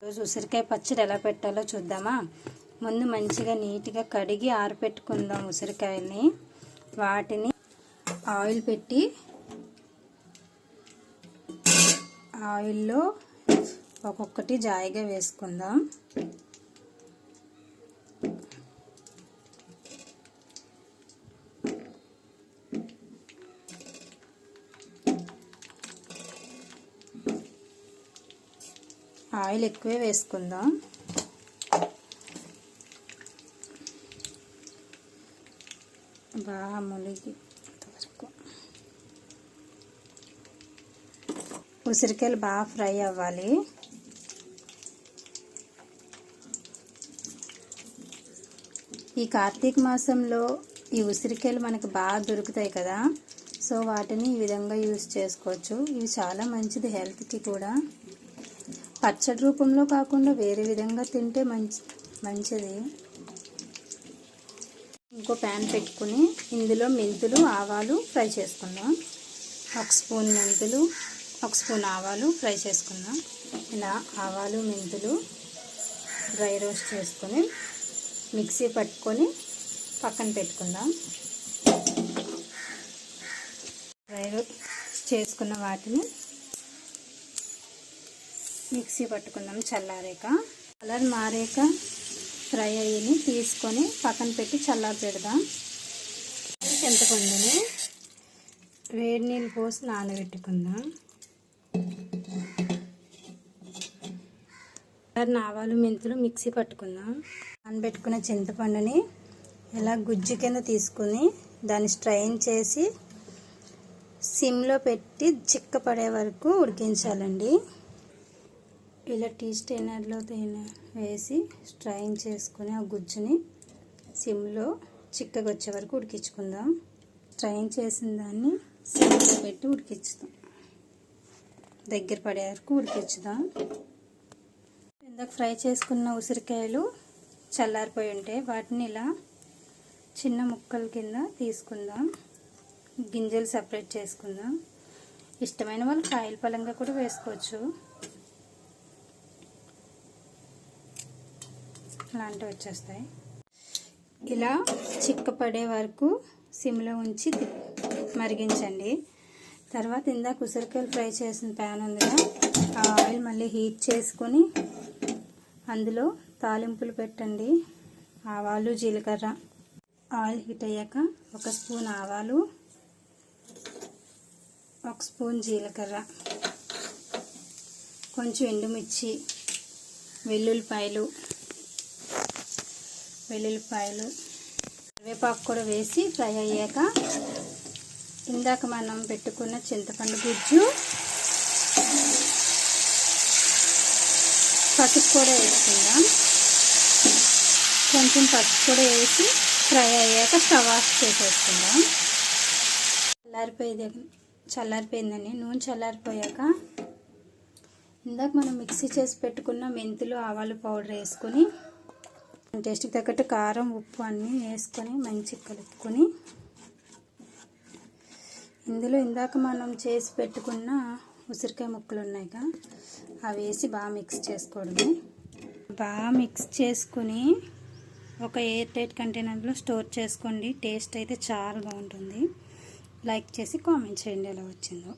రోజు ఉసిరికాయ పచ్చడి ఎలా పెట్టాలో చూద్దామా. ముందు మంచిగా నీట్గా కడిగి ఆరబెట్టుకుందాం ఉసిరికాయల్ని. వాటిని ఆయిల్ పెట్టి ఆయిల్లో ఒక్కొక్కటి జాయిగా వేసుకుందాం. ఆయిల్ ఎక్కువే వేసుకుందాం. బాగా ములిగేంతవరకు ఉసిరికాయలు బాగా ఫ్రై అవ్వాలి. ఈ కార్తీక మాసంలో ఈ ఉసిరికాయలు మనకు బాగా దొరుకుతాయి కదా, సో వాటిని ఈ విధంగా యూజ్ చేసుకోవచ్చు. ఇవి చాలా మంచిది హెల్త్కి కూడా. పచ్చడి రూపంలో కాకుండా వేరే విధంగా తింటే మంచిది. ఇంకో ప్యాన్ పెట్టుకుని ఇందులో మెంతులు ఆవాలు ఫ్రై చేసుకుందాం. 1 స్పూన్ మెంతులు 1 స్పూన్ ఆవాలు ఫ్రై చేసుకుందాం. ఇలా ఆవాలు మెంతులు డ్రై రోస్ట్ చేసుకొని మిక్సీ పట్టుకొని పక్కన పెట్టుకుందాం. డ్రై రోస్ట్ చేసుకున్న వాటిని మిక్సీ పట్టుకుందాం. చల్లారాక కలర్ మారాక ఫ్రై అయ్యి తీసుకొని పక్కన పెట్టి చల్లారి పెడదాం. చింతపండుని వేడి నీళ్ళు పోసి నానబెట్టుకుందాం. ఆవాలు మెంతులు మిక్సీ పట్టుకుందాం. నానబెట్టుకున్న చింతపండుని ఇలా గుజ్జు కింద తీసుకుని దాన్ని స్ట్రైన్ చేసి సిమ్లో పెట్టి చిక్కపడే వరకు ఉడికించాలండి. ఇలా టీ స్ట్రైనర్లో వేసి స్ట్రైన్ చేసుకుని ఆ గుజ్జుని సిమ్లో చిక్కగా వచ్చే వరకు ఉడికించుకుందాం. స్ట్రైన్ చేసిన దాన్ని సిమ్లో పెట్టి ఉడికించుదాం. దగ్గర పడే వరకు ఉడికించుదాం. ఇందాక ఫ్రై చేసుకున్న ఉసిరికాయలు చల్లారిపోయి ఉంటే వాటిని ఇలా చిన్న ముక్కల కింద తీసుకుందాం. గింజలు సపరేట్ చేసుకుందాం. ఇష్టమైన వాళ్ళు కాయల పలంగా కూడా వేసుకోవచ్చు. అలాంటివి వచ్చేస్తాయి. ఇలా చిక్కపడే వరకు సిమ్లో ఉంచి మరిగించండి. తర్వాత ఇందాక ఉసిరికాయలు ఫ్రై చేసిన ప్యాన్ ఉందిగా, ఆ ఆయిల్ మళ్ళీ హీట్ చేసుకొని అందులో తాలింపులు పెట్టండి. ఆవాలు జీలకర్ర. ఆయిల్ హీట్ అయ్యాక 1 స్పూన్ ఆవాలు 1 స్పూన్ జీలకర్ర, కొంచెం ఎండుమిర్చి, వెల్లుల్లిపాయలు కరివేపాకు కూడా వేసి ఫ్రై అయ్యాక ఇందాక మనం పెట్టుకున్న చింతపండు గుజ్జు, పసుపు కూడా వేసుకుందాం. కొంచెం పసుపు కూడా వేసి ఫ్రై అయ్యాక స్టవ్ ఆఫ్ చేసేసుకుందాం. చల్లారిపోయిందని నూనె చల్లారిపోయాక ఇందాక మనం మిక్సీ చేసి పెట్టుకున్న మెంతులు ఆవాలు పౌడర్ వేసుకొని టేస్ట్కి తగ్గట్టు కారం ఉప్పు అన్నీ వేసుకొని మంచిగా కలుపుకొని ఇందులో ఇందాక మనం చేసి పెట్టుకున్న ఉసిరికాయ ముక్కలు ఉన్నాయిగా అవి వేసి బాగా మిక్స్ చేసుకోవడమే. బాగా మిక్స్ చేసుకుని ఒక ఎయిర్ టైట్ కంటైనర్లో స్టోర్ చేసుకోండి. టేస్ట్ అయితే చాలా బాగుంటుంది. లైక్ చేసి కామెంట్ చేయండి ఎలా వచ్చిందో.